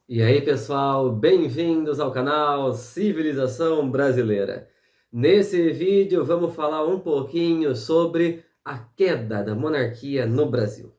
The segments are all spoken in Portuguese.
E aí, pessoal, bem-vindos ao canal Civilização Brasileira. Nesse vídeo vamos falar um pouquinho sobre a queda da monarquia no Brasil.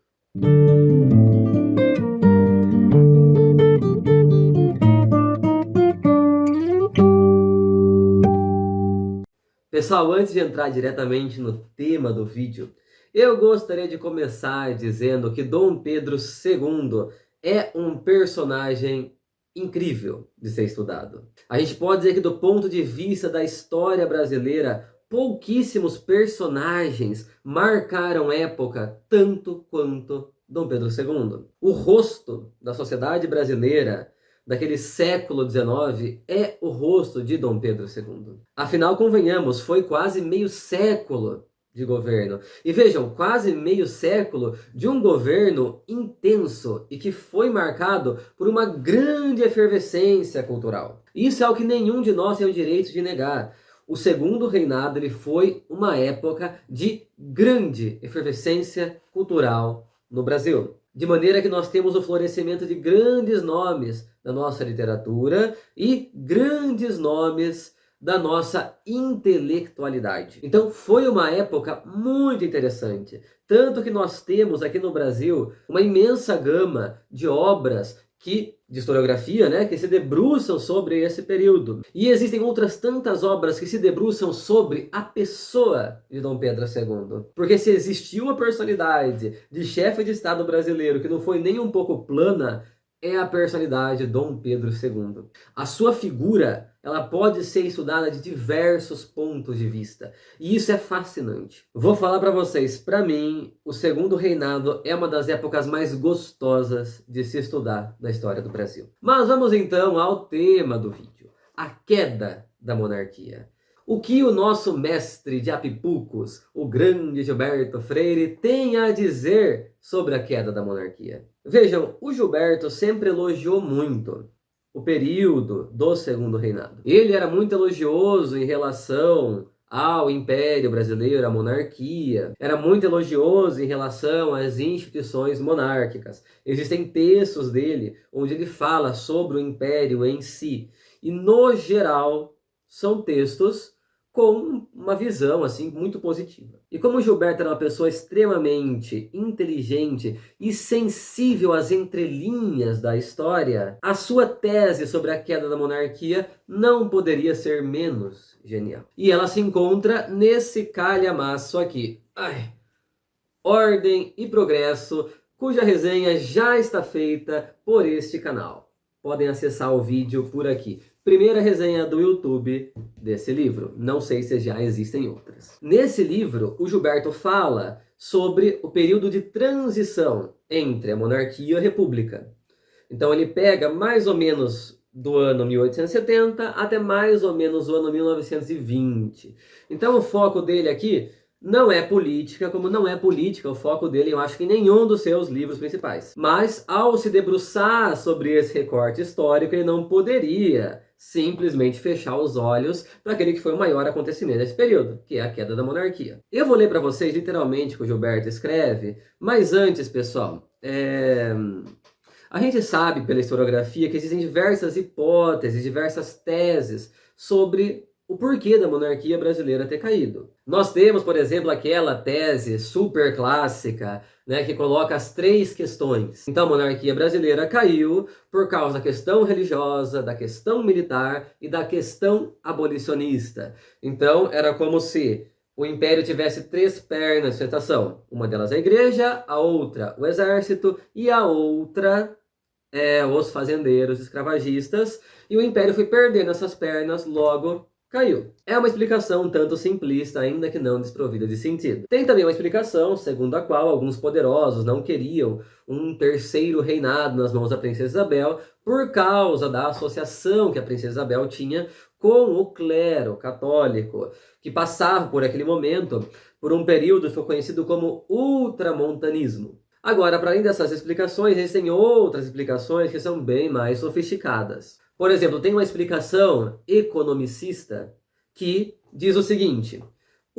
Pessoal, antes de entrar diretamente no tema do vídeo, eu gostaria de começar dizendo que Dom Pedro II é um personagem incrível de ser estudado. A gente pode dizer que, do ponto de vista da história brasileira, pouquíssimos personagens marcaram época tanto quanto Dom Pedro II. O rosto da sociedade brasileira daquele século XIX é o rosto de Dom Pedro II. Afinal, convenhamos, foi quase meio século de governo. E vejam, quase meio século de um governo intenso e que foi marcado por uma grande efervescência cultural. Isso é o que nenhum de nós tem o direito de negar. O segundo reinado ele foi uma época de grande efervescência cultural no Brasil. De maneira que nós temos o florescimento de grandes nomes da nossa literatura e grandes nomes da nossa intelectualidade. Então foi uma época muito interessante. Tanto que nós temos aqui no Brasil uma imensa gama de obras de historiografia, né, que se debruçam sobre esse período. E existem outras tantas obras que se debruçam sobre a pessoa de Dom Pedro II. Porque se existiu uma personalidade de chefe de Estado brasileiro que não foi nem um pouco plana, é a personalidade de Dom Pedro II. A sua figura, ela pode ser estudada de diversos pontos de vista. E isso é fascinante. Vou falar para vocês, para mim, o segundo reinado é uma das épocas mais gostosas de se estudar na história do Brasil. Mas vamos então ao tema do vídeo: a queda da monarquia. O que o nosso mestre de Apipucos, o grande Gilberto Freire, tem a dizer sobre a queda da monarquia? Vejam, o Gilberto sempre elogiou muito o período do segundo reinado. Ele era muito elogioso em relação ao Império Brasileiro, à monarquia. Era muito elogioso em relação às instituições monárquicas. Existem textos dele onde ele fala sobre o Império em si. E, no geral, são textos com uma visão assim muito positiva. E como Gilberto era uma pessoa extremamente inteligente e sensível às entrelinhas da história, a sua tese sobre a queda da monarquia não poderia ser menos genial. E ela se encontra nesse calhamaço aqui. Ordem e Progresso, cuja resenha já está feita por este canal. Podem acessar o vídeo por aqui. Primeira resenha do YouTube desse livro. Não sei se já existem outras. Nesse livro, o Gilberto fala sobre o período de transição entre a monarquia e a república. Então ele pega mais ou menos do ano 1870 até mais ou menos o ano 1920. Então o foco dele aqui não é política, como não é política o foco dele, eu acho que em nenhum dos seus livros principais. Mas ao se debruçar sobre esse recorte histórico, ele não poderia simplesmente fechar os olhos para aquele que foi o maior acontecimento desse período, que é a queda da monarquia. Eu vou ler para vocês literalmente o que o Gilberto escreve, mas antes, pessoal, a gente sabe pela historiografia que existem diversas hipóteses, diversas teses sobre o porquê da monarquia brasileira ter caído. Nós temos, por exemplo, aquela tese super clássica, né, que coloca as três questões. Então a monarquia brasileira caiu por causa da questão religiosa, da questão militar e da questão abolicionista. Então era como se o império tivesse três pernas de sustentação. Uma delas a igreja, a outra o exército e a outra os fazendeiros escravagistas. E o império foi perdendo essas pernas, logo caiu. É uma explicação um tanto simplista, ainda que não desprovida de sentido. Tem também uma explicação, segundo a qual alguns poderosos não queriam um terceiro reinado nas mãos da princesa Isabel por causa da associação que a princesa Isabel tinha com o clero católico, que passava por aquele momento por um período que foi conhecido como ultramontanismo. Agora, para além dessas explicações, existem outras explicações que são bem mais sofisticadas. Por exemplo, tem uma explicação economicista que diz o seguinte: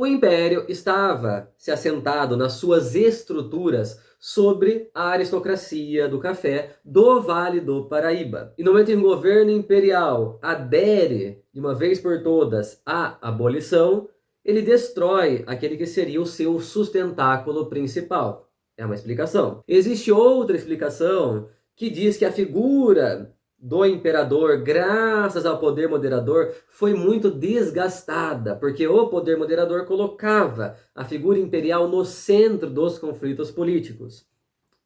O império estava se assentado nas suas estruturas sobre a aristocracia do café do Vale do Paraíba. E no momento em que o governo imperial adere de uma vez por todas à abolição, ele destrói aquele que seria o seu sustentáculo principal. É uma explicação. Existe outra explicação que diz que a figura do imperador, graças ao poder moderador, foi muito desgastada, porque o poder moderador colocava a figura imperial no centro dos conflitos políticos.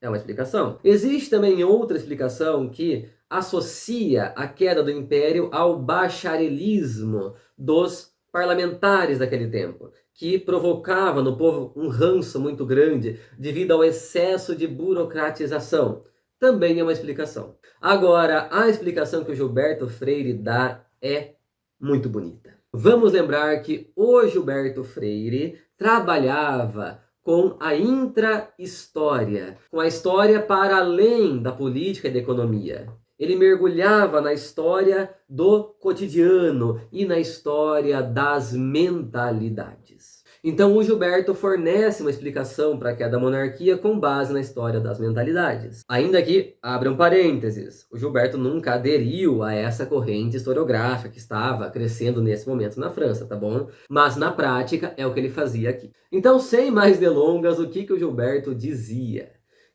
É uma explicação. Existe também outra explicação que associa a queda do império ao bacharelismo dos parlamentares daquele tempo, que provocava no povo um ranço muito grande devido ao excesso de burocratização. Também é uma explicação. Agora, a explicação que o Gilberto Freire dá é muito bonita. Vamos lembrar que o Gilberto Freire trabalhava com a intra-história, com a história para além da política e da economia. Ele mergulhava na história do cotidiano e na história das mentalidades. Então o Gilberto fornece uma explicação para a queda da monarquia com base na história das mentalidades. Ainda que, abra um parênteses, o Gilberto nunca aderiu a essa corrente historiográfica que estava crescendo nesse momento na França, tá bom? Mas na prática é o que ele fazia aqui. Então, sem mais delongas, o que o Gilberto dizia?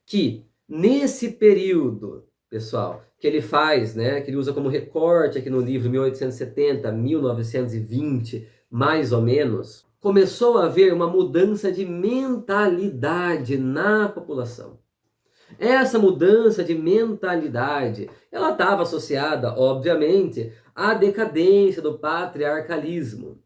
Que nesse período, pessoal, que ele faz, né, que ele usa como recorte aqui no livro 1870, 1920, mais ou menos, começou a haver uma mudança de mentalidade na população. Essa mudança de mentalidade, ela estava associada, obviamente, à decadência do patriarcalismo.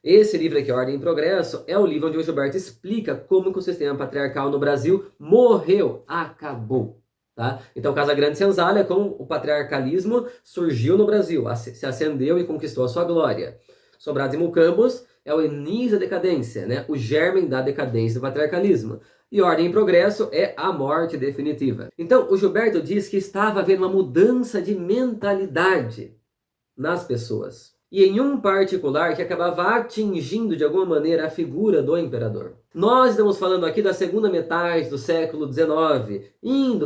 Esse livro aqui, Ordem e Progresso, é o livro onde o Gilberto explica como que o sistema patriarcal no Brasil morreu, acabou. Tá? Então, Casa Grande Senzala é como o patriarcalismo surgiu no Brasil, se acendeu e conquistou a sua glória. Sobrados e Mucambos é o início da decadência, né? O germe da decadência do patriarcalismo. E Ordem e Progresso é a morte definitiva. Então, o Gilberto diz que estava havendo uma mudança de mentalidade nas pessoas. E em um particular que acabava atingindo de alguma maneira a figura do imperador. Nós estamos falando aqui da segunda metade do século XIX,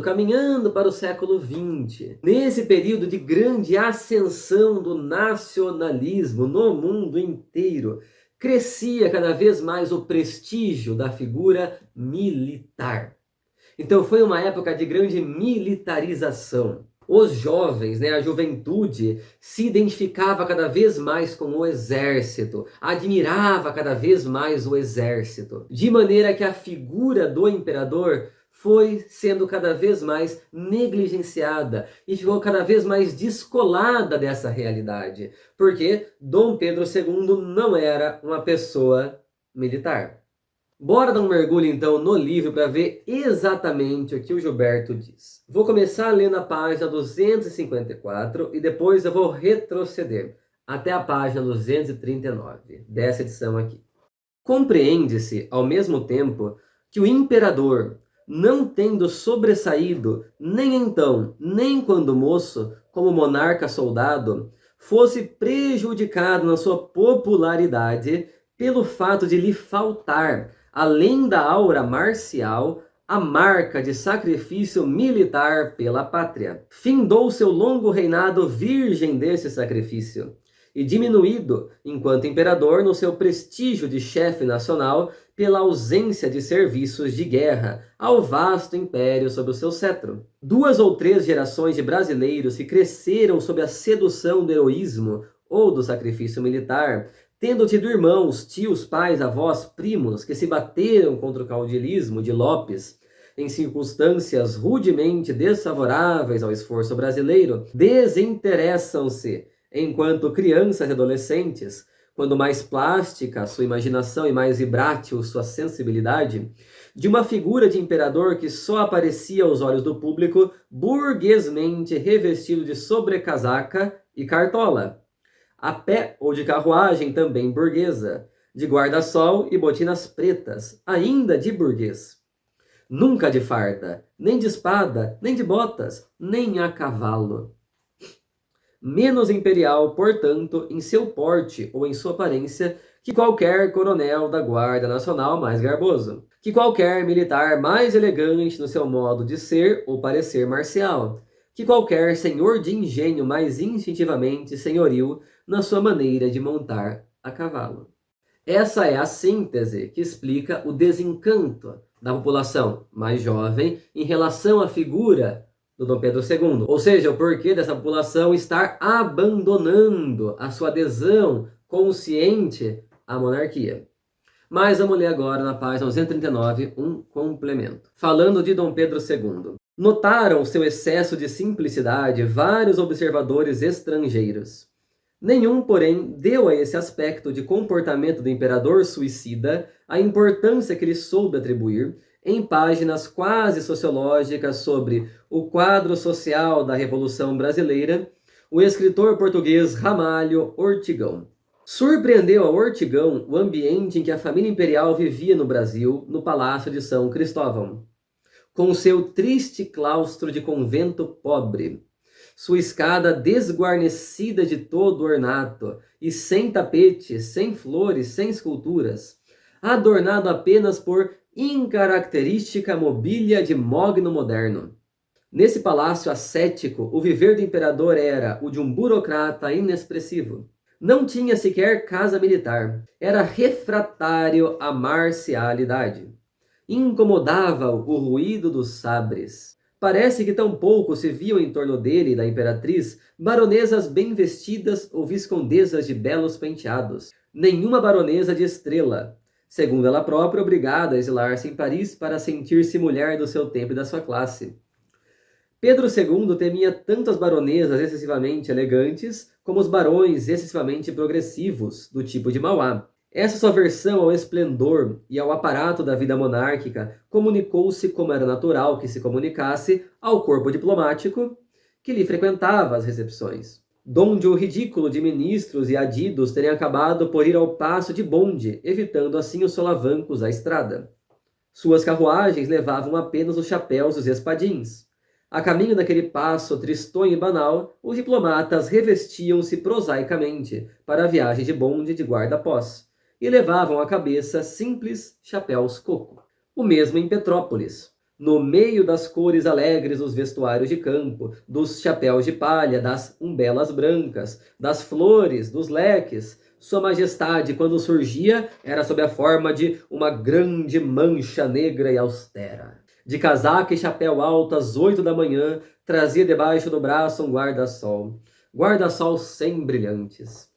caminhando para o século XX. Nesse período de grande ascensão do nacionalismo no mundo inteiro, crescia cada vez mais o prestígio da figura militar. Então foi uma época de grande militarização. Os jovens, né, a juventude, se identificava cada vez mais com o exército, admirava cada vez mais o exército, de maneira que a figura do imperador foi sendo cada vez mais negligenciada e ficou cada vez mais descolada dessa realidade, porque Dom Pedro II não era uma pessoa militar. Bora dar um mergulho então no livro para ver exatamente o que o Gilberto diz. Vou começar lendo a página 254 e depois eu vou retroceder até a página 239 dessa edição aqui. Compreende-se, ao mesmo tempo, que o imperador, não tendo sobressaído nem então, nem quando moço, como monarca soldado, fosse prejudicado na sua popularidade pelo fato de lhe faltar, além da aura marcial, a marca de sacrifício militar pela pátria. Findou seu longo reinado virgem desse sacrifício, e diminuído, enquanto imperador, no seu prestígio de chefe nacional, pela ausência de serviços de guerra ao vasto império sob o seu cetro. 2 ou 3 gerações de brasileiros que cresceram sob a sedução do heroísmo ou do sacrifício militar, tendo tido irmãos, tios, pais, avós, primos, que se bateram contra o caudilismo de Lopes, em circunstâncias rudemente desfavoráveis ao esforço brasileiro, desinteressam-se, enquanto crianças e adolescentes, quando mais plástica a sua imaginação e mais vibrátil sua sensibilidade, de uma figura de imperador que só aparecia aos olhos do público burguesmente revestido de sobrecasaca e cartola, a pé ou de carruagem também burguesa, de guarda-sol e botinas pretas, ainda de burguês. Nunca de farda, nem de espada, nem de botas, nem a cavalo. menos imperial, portanto, em seu porte ou em sua aparência, que qualquer coronel da Guarda Nacional mais garboso, que qualquer militar mais elegante no seu modo de ser ou parecer marcial, que qualquer senhor de engenho mais instintivamente senhoril na sua maneira de montar a cavalo. Essa é a síntese que explica o desencanto da população mais jovem em relação à figura do Dom Pedro II, ou seja, o porquê dessa população estar abandonando a sua adesão consciente à monarquia. Mas vamos ler agora na página 239 um complemento. Falando de Dom Pedro II. Notaram seu excesso de simplicidade vários observadores estrangeiros. Nenhum, porém, deu a esse aspecto de comportamento do imperador suicida a importância que lhe soube atribuir em páginas quase sociológicas sobre o quadro social da Revolução Brasileira, o escritor português Ramalho Ortigão. Surpreendeu a Ortigão o ambiente em que a família imperial vivia no Brasil, no Palácio de São Cristóvão, com seu triste claustro de convento pobre, sua escada desguarnecida de todo ornato, e sem tapete, sem flores, sem esculturas, adornado apenas por incaracterística mobília de mogno moderno. Nesse palácio ascético, o viver do imperador era o de um burocrata inexpressivo. Não tinha sequer casa militar, era refratário à marcialidade. Incomodava-o o ruído dos sabres. Parece que tampouco se viam em torno dele e da imperatriz baronesas bem vestidas ou viscondesas de belos penteados. Nenhuma baronesa de estrela, segundo ela própria, obrigada a exilar-se em Paris para sentir-se mulher do seu tempo e da sua classe. Pedro II temia tanto as baronesas excessivamente elegantes como os barões excessivamente progressivos, do tipo de Mauá. Essa sua aversão ao esplendor e ao aparato da vida monárquica comunicou-se, como era natural que se comunicasse, ao corpo diplomático que lhe frequentava as recepções, donde o ridículo de ministros e adidos terem acabado por ir ao passo de bonde, evitando assim os solavancos à estrada. Suas carruagens levavam apenas os chapéus e os espadins. A caminho daquele passo tristonho e banal, os diplomatas revestiam-se prosaicamente para a viagem de bonde de guarda-pós e levavam à cabeça simples chapéus coco. O mesmo em Petrópolis. No meio das cores alegres dos vestuários de campo, dos chapéus de palha, das umbelas brancas, das flores, dos leques, Sua Majestade, quando surgia, era sob a forma de uma grande mancha negra e austera. De casaca e chapéu alto às 8 da manhã, trazia debaixo do braço um guarda-sol. Guarda-sol sem brilhantes.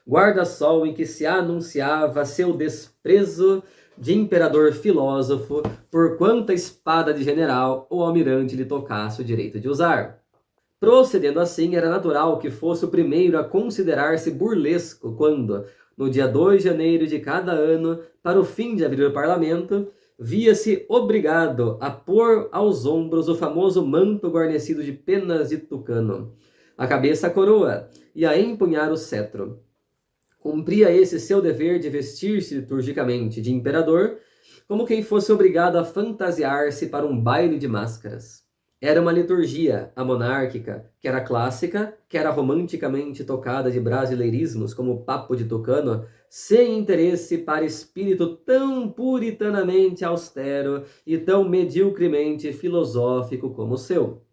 Guarda-sol em que se anunciava seu desprezo de imperador filósofo por quanta espada de general ou almirante lhe tocasse o direito de usar. Procedendo assim, era natural que fosse o primeiro a considerar-se burlesco quando, no dia 2 de janeiro de cada ano, para o fim de abrir o parlamento, via-se obrigado a pôr aos ombros o famoso manto guarnecido de penas de tucano, a cabeça a coroa e a empunhar o cetro. Cumpria esse seu dever de vestir-se liturgicamente de imperador, como quem fosse obrigado a fantasiar-se para um baile de máscaras. Era uma liturgia, a monárquica, que era clássica, que era romanticamente tocada de brasileirismos, como o papo de Tucano, sem interesse para espírito tão puritanamente austero e tão mediocremente filosófico como o seu.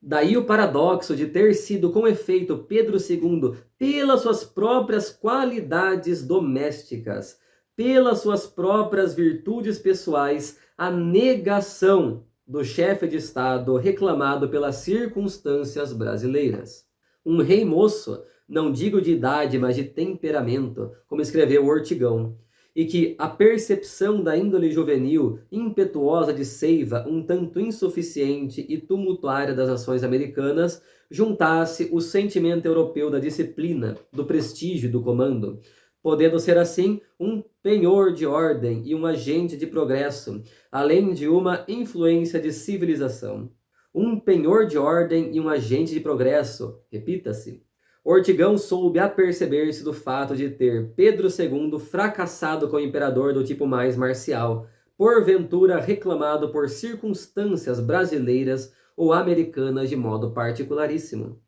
Daí o paradoxo de ter sido com efeito Pedro II, pelas suas próprias qualidades domésticas, pelas suas próprias virtudes pessoais, a negação do chefe de Estado reclamado pelas circunstâncias brasileiras. Um rei moço, não digo de idade, mas de temperamento, como escreveu Ortigão, e que a percepção da índole juvenil, impetuosa de seiva, um tanto insuficiente e tumultuária das nações americanas, juntasse o sentimento europeu da disciplina, do prestígio e do comando, podendo ser assim um penhor de ordem e um agente de progresso, além de uma influência de civilização. Um penhor de ordem e um agente de progresso, repita-se. Ortigão soube aperceber-se do fato de ter Pedro II fracassado com o imperador do tipo mais marcial, porventura reclamado por circunstâncias brasileiras ou americanas de modo particularíssimo.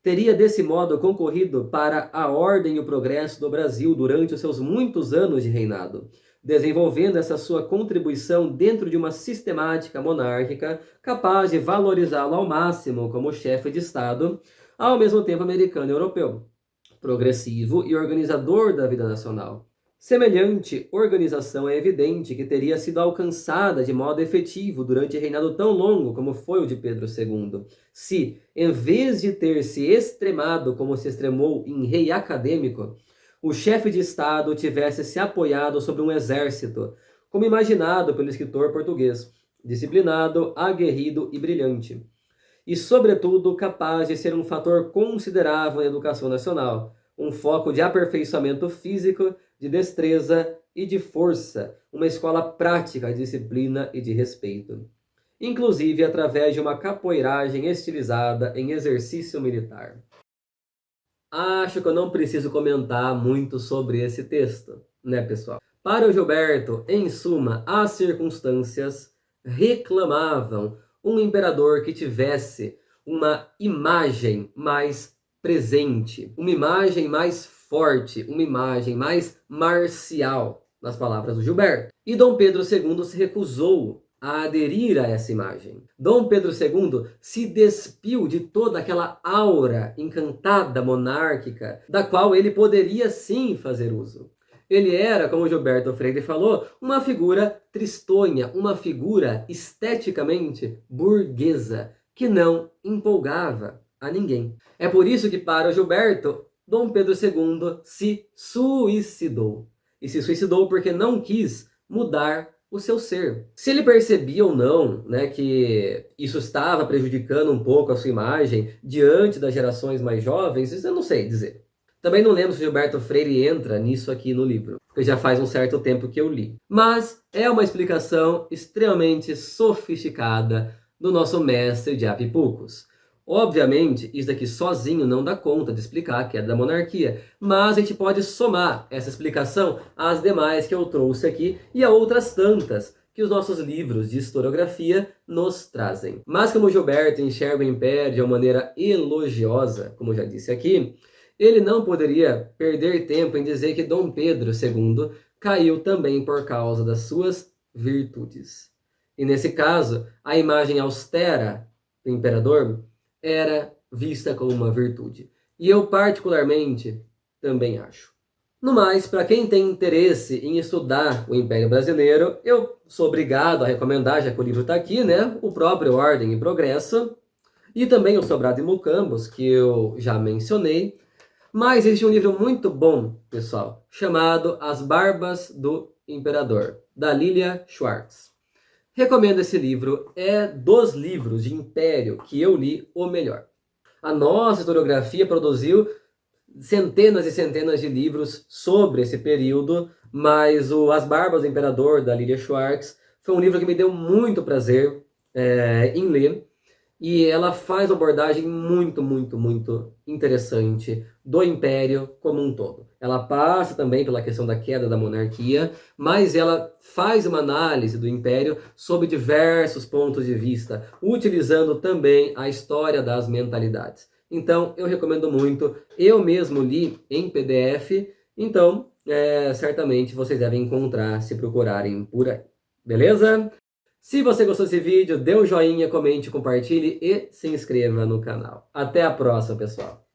teria desse modo concorrido para a ordem e o progresso do Brasil durante os seus muitos anos de reinado, desenvolvendo essa sua contribuição dentro de uma sistemática monárquica capaz de valorizá-lo ao máximo como chefe de Estado, ao mesmo tempo americano e europeu, progressivo e organizador da vida nacional. Semelhante organização é evidente que teria sido alcançada de modo efetivo durante reinado tão longo como foi o de Pedro II, se, em vez de ter se extremado como se extremou em rei acadêmico, o chefe de Estado tivesse se apoiado sobre um exército, como imaginado pelo escritor português, disciplinado, aguerrido e brilhante, e, sobretudo, capaz de ser um fator considerável na educação nacional, um foco de aperfeiçoamento físico, de destreza e de força, uma escola prática de disciplina e de respeito, inclusive através de uma capoeiragem estilizada em exercício militar. Acho que eu não preciso comentar muito sobre esse texto, né, pessoal? Para o Gilberto, em suma, as circunstâncias reclamavam um imperador que tivesse uma imagem mais presente, uma imagem mais forte, uma imagem mais marcial, nas palavras do Gilberto. E Dom Pedro II se recusou a aderir a essa imagem. Dom Pedro II se despiu de toda aquela aura encantada monárquica, da qual ele poderia sim fazer uso. Ele era, como Gilberto Freire falou, uma figura tristonha, uma figura esteticamente burguesa, que não empolgava a ninguém. É por isso que, para o Gilberto, Dom Pedro II se suicidou. E se suicidou porque não quis mudar o seu ser. Se ele percebia ou não, né, que isso estava prejudicando um pouco a sua imagem diante das gerações mais jovens, isso eu não sei dizer. Também não lembro se Gilberto Freire entra nisso aqui no livro, porque já faz um certo tempo que eu li. Mas é uma explicação extremamente sofisticada do nosso mestre de Apipucos. Obviamente, isso daqui sozinho não dá conta de explicar a queda da monarquia, mas a gente pode somar essa explicação às demais que eu trouxe aqui e a outras tantas que os nossos livros de historiografia nos trazem. Mas como Gilberto enxerga o Império de uma maneira elogiosa, como já disse aqui, ele não poderia perder tempo em dizer que Dom Pedro II caiu também por causa das suas virtudes. E nesse caso, a imagem austera do imperador era vista como uma virtude. E eu particularmente também acho. No mais, para quem tem interesse em estudar o Império Brasileiro, eu sou obrigado a recomendar, já que o livro está aqui, né, o próprio Ordem e Progresso, e também o Sobrado e Mucambos, que eu já mencionei. Mas existe um livro muito bom, pessoal, chamado As Barbas do Imperador, da Lilia Schwartz. Recomendo esse livro, é dos livros de Império que eu li o melhor. A nossa historiografia produziu centenas e centenas de livros sobre esse período, mas o As Barbas do Imperador, da Lilia Schwartz, foi um livro que me deu muito prazer em ler, e ela faz uma abordagem muito interessante do Império como um todo. Ela passa também pela questão da queda da monarquia, mas ela faz uma análise do Império sob diversos pontos de vista, utilizando também a história das mentalidades. Então, eu recomendo muito. Eu mesmo li em PDF, então, certamente vocês devem encontrar se procurarem por aí. Beleza? Se você gostou desse vídeo, dê um joinha, comente, compartilhe e se inscreva no canal. Até a próxima, pessoal!